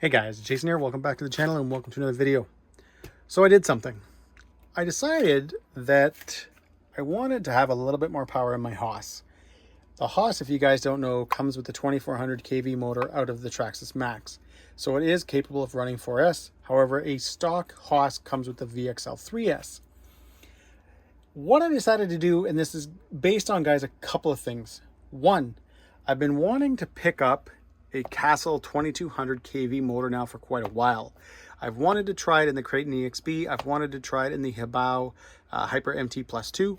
Hey guys, Jason here. Welcome back to the channel and welcome to another video. So I did something. I decided that I wanted to have a little bit more power in my Hoss. The Hoss, if you guys don't know, comes with the 2400 kV motor out of the Traxxas Max. So it is capable of running 4S. However, a stock Hoss comes with the VXL 3S. What I decided to do, and this is based on, guys, a couple of things. One, I've been wanting to pick up a Castle 2200 kV motor now for quite a while. I've wanted to try it in the Creighton EXB. I've wanted to try it in the Hibao Hyper MT Plus 2.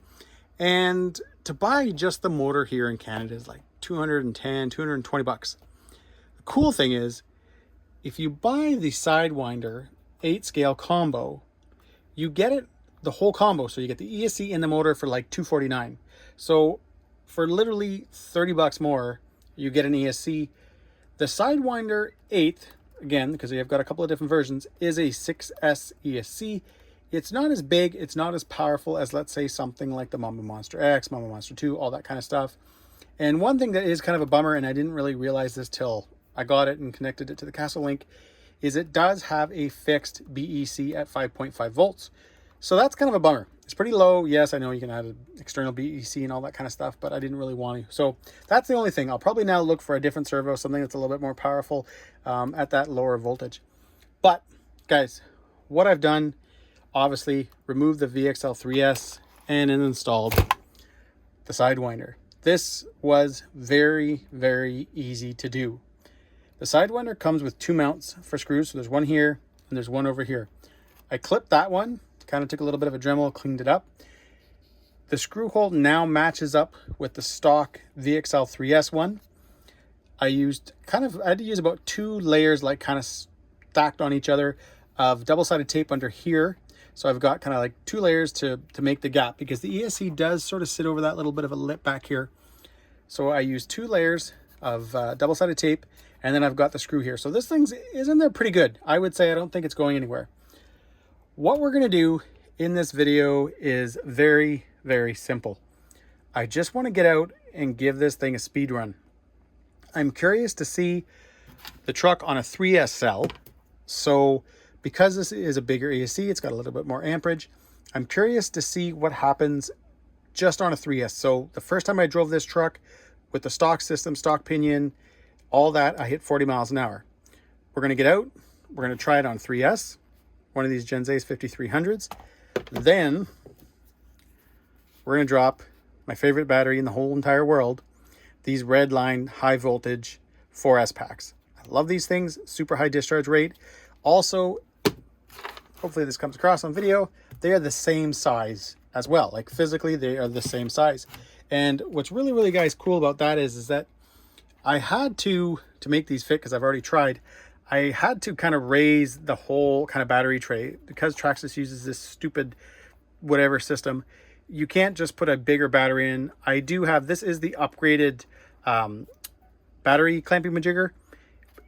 And to buy just the motor here in Canada is like 210, 220 bucks. The cool thing is, if you buy the Sidewinder 8-scale combo, you get it, the whole combo. So you get the ESC in the motor for like $249. So for literally 30 bucks more, you get an ESC. The Sidewinder 8th, again, because I've got a couple of different versions, is a 6S ESC. It's not as big, it's not as powerful as, let's say, something like the Mama Monster X, Mama Monster 2, all that kind of stuff. And one thing that is kind of a bummer, and I didn't really realize this till I got it and connected it to the Castle Link, is it does have a fixed BEC at 5.5 volts. So that's kind of a bummer. It's pretty low. Yes, I know you can add an external BEC and all that kind of stuff, but I didn't really want to. So that's the only thing. I'll probably now look for a different servo, something that's a little bit more powerful at that lower voltage. But guys, what I've done, obviously removed the VXL 3S and installed the Sidewinder. This was very, very easy to do. The Sidewinder comes with two mounts for screws. So there's one here and there's one over here. I clipped that one. Kind of took a little bit of a Dremel, cleaned it up. The screw hole now matches up with the stock VXL 3S one. I had to use about 2 layers, like kind of stacked on each other, of double-sided tape under here. So I've got kind of like 2 layers to make the gap, because the ESC does sort of sit over that little bit of a lip back here. So I used 2 layers of double-sided tape, and then I've got the screw here. So this thing is in there pretty good. I would say I don't think it's going anywhere. What we're going to do in this video is very, very simple. I just want to get out and give this thing a speed run. I'm curious to see the truck on a 3S cell. So because this is a bigger ESC, it's got a little bit more amperage. I'm curious to see what happens just on a 3S. So the first time I drove this truck with the stock system, stock pinion, all that, I hit 40 miles an hour. We're going to get out. We're going to try it on 3S. One of these Gensace 5300s. Then we're going to drop my favorite battery in the whole entire world, these Redline high voltage 4S packs. I love these things, super high discharge rate. Also, hopefully this comes across on video, they are the same size as well. Like physically, they are the same size. And what's really, really, guys, cool about that is that I had to make these fit, because I've already tried, I had to kind of raise the whole kind of battery tray, because Traxxas uses this stupid whatever system. You can't just put a bigger battery in. I do have, this is the upgraded battery clamping majigger.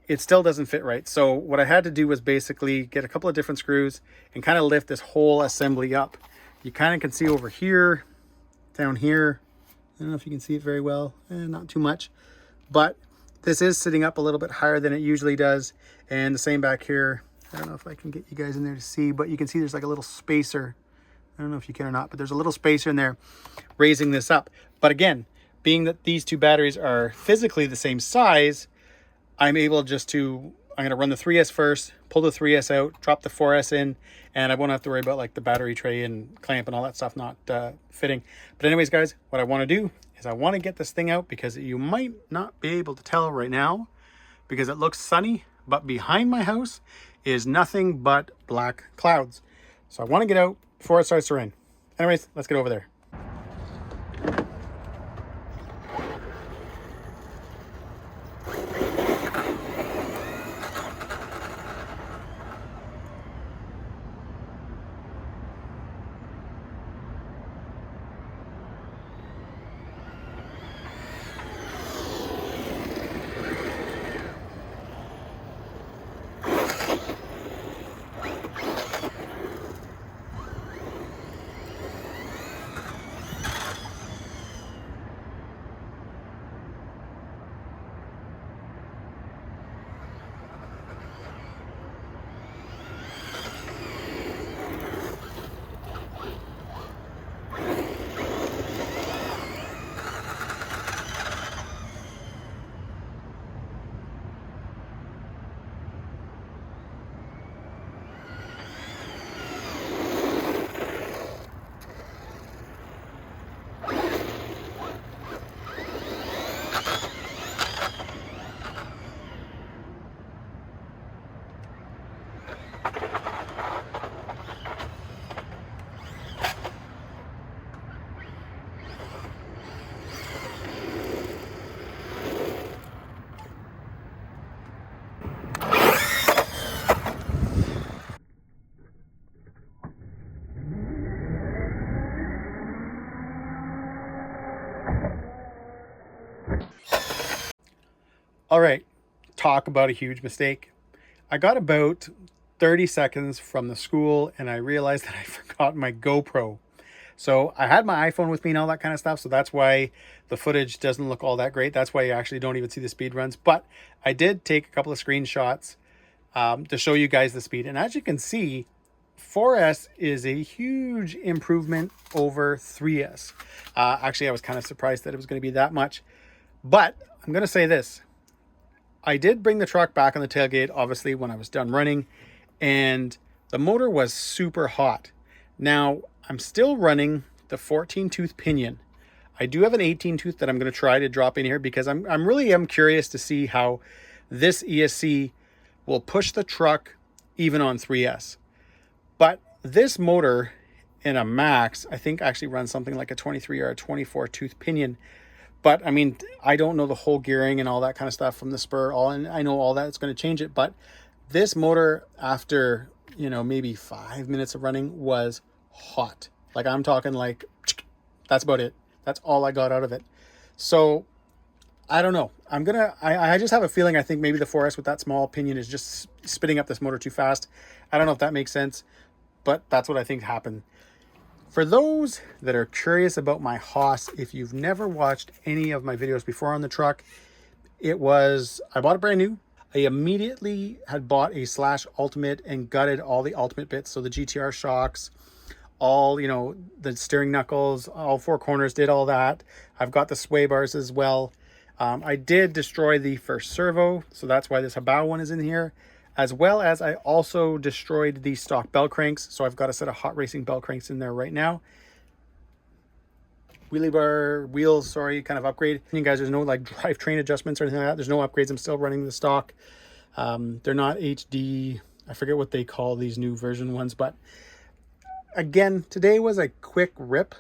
It still doesn't fit right. So what I had to do was basically get a couple of different screws and kind of lift this whole assembly up. You kind of can see over here, down here. I don't know if you can see it very well, not too much, but this is sitting up a little bit higher than it usually does. And the same back here. I don't know if I can get you guys in there to see, but you can see there's like a little spacer. I don't know if you can or not, but there's a little spacer in there raising this up. But again, being that these two batteries are physically the same size, I'm able just to, I'm going to run the 3S first, pull the 3S out, drop the 4S in, and I won't have to worry about like the battery tray and clamp and all that stuff not fitting. But anyways, guys, what I want to do is I want to get this thing out, because you might not be able to tell right now because it looks sunny, but behind my house is nothing but black clouds. So I want to get out before it starts to rain. Anyways, let's get over there. All right, talk about a huge mistake. I got about 30 seconds from the school and I realized that I forgot my GoPro. So I had my iPhone with me and all that kind of stuff. So that's why the footage doesn't look all that great. That's why you actually don't even see the speed runs. But I did take a couple of screenshots to show you guys the speed. And as you can see, 4S is a huge improvement over 3S. Actually, I was kind of surprised that it was going to be that much. But I'm going to say this. I did bring the truck back on the tailgate, obviously, when I was done running, and the motor was super hot. Now, I'm still running the 14 tooth pinion. I do have an 18 tooth that I'm going to try to drop in here because I'm really curious to see how this ESC will push the truck even on 3S. But this motor in a max, I think actually runs something like a 23 or a 24 tooth pinion. But I mean, I don't know the whole gearing and all that kind of stuff from the spur. And I know all that it's going to change it. But this motor, after, you know, maybe 5 minutes of running, was hot. Like, I'm talking like, that's about it. That's all I got out of it. So I don't know. I just have a feeling, I think maybe the 4S with that small pinion is just spitting up this motor too fast. I don't know if that makes sense, but that's what I think happened. For those that are curious about my Hoss, if you've never watched any of my videos before on the truck, I bought it brand new. I immediately had bought a Slash Ultimate and gutted all the Ultimate bits. So the GTR shocks, all, you know, the steering knuckles, all four corners, did all that. I've got the sway bars as well. I did destroy the first servo, so that's why this Habao one is in here. As well as I also destroyed the stock bell cranks. So I've got a set of hot racing bell cranks in there right now. Wheelie bar wheels, sorry, kind of upgrade. You guys, there's no like drivetrain adjustments or anything like that. There's no upgrades. I'm still running the stock. They're not HD. I forget what they call these new version ones. But again, today was a quick rip.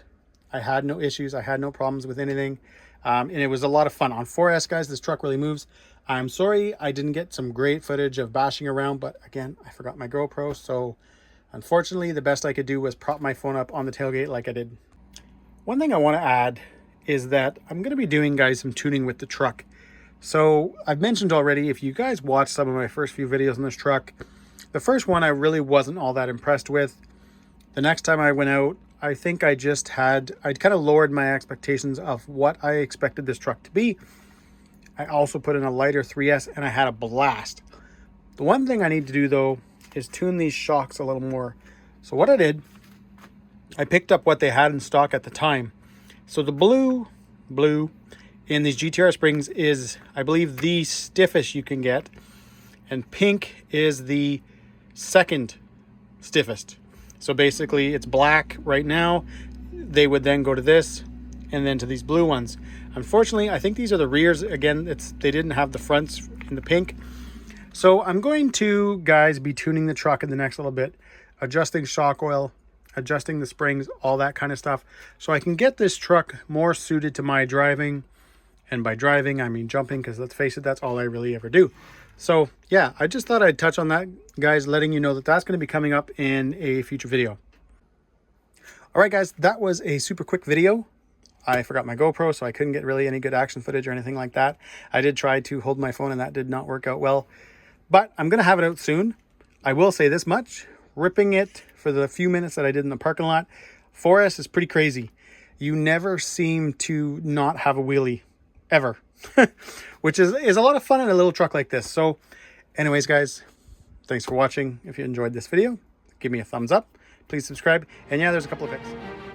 I had no issues. I had no problems with anything. And it was a lot of fun. On 4S, guys, this truck really moves. I'm sorry I didn't get some great footage of bashing around, but again, I forgot my GoPro. So unfortunately, the best I could do was prop my phone up on the tailgate like I did. One thing I want to add is that I'm going to be doing, guys, some tuning with the truck. So I've mentioned already, if you guys watched some of my first few videos on this truck, the first one I really wasn't all that impressed with. The next time I went out, I think I'd kind of lowered my expectations of what I expected this truck to be. I also put in a lighter 3S and I had a blast. The one thing I need to do though is tune these shocks a little more. So what I did, I picked up what they had in stock at the time. So the blue in these GTR springs is, I believe, the stiffest you can get. And pink is the second stiffest. So basically it's black right now. They would then go to this and then to these blue ones. Unfortunately, I think these are the rears. Again, they didn't have the fronts in the pink. So I'm going to, guys, be tuning the truck in the next little bit, adjusting shock oil, adjusting the springs, all that kind of stuff, so I can get this truck more suited to my driving. And by driving, I mean jumping, because let's face it, that's all I really ever do. So yeah, I just thought I'd touch on that, guys, letting you know that that's going to be coming up in a future video. All right, guys, that was a super quick video. I forgot my GoPro, so I couldn't get really any good action footage or anything like that. I did try to hold my phone and that did not work out well, but I'm going to have it out soon. I will say this much, ripping it for the few minutes that I did in the parking lot, 4S is pretty crazy. You never seem to not have a wheelie, ever, which is a lot of fun in a little truck like this. So anyways, guys, thanks for watching. If you enjoyed this video, give me a thumbs up. Please subscribe. And yeah, there's a couple of pics.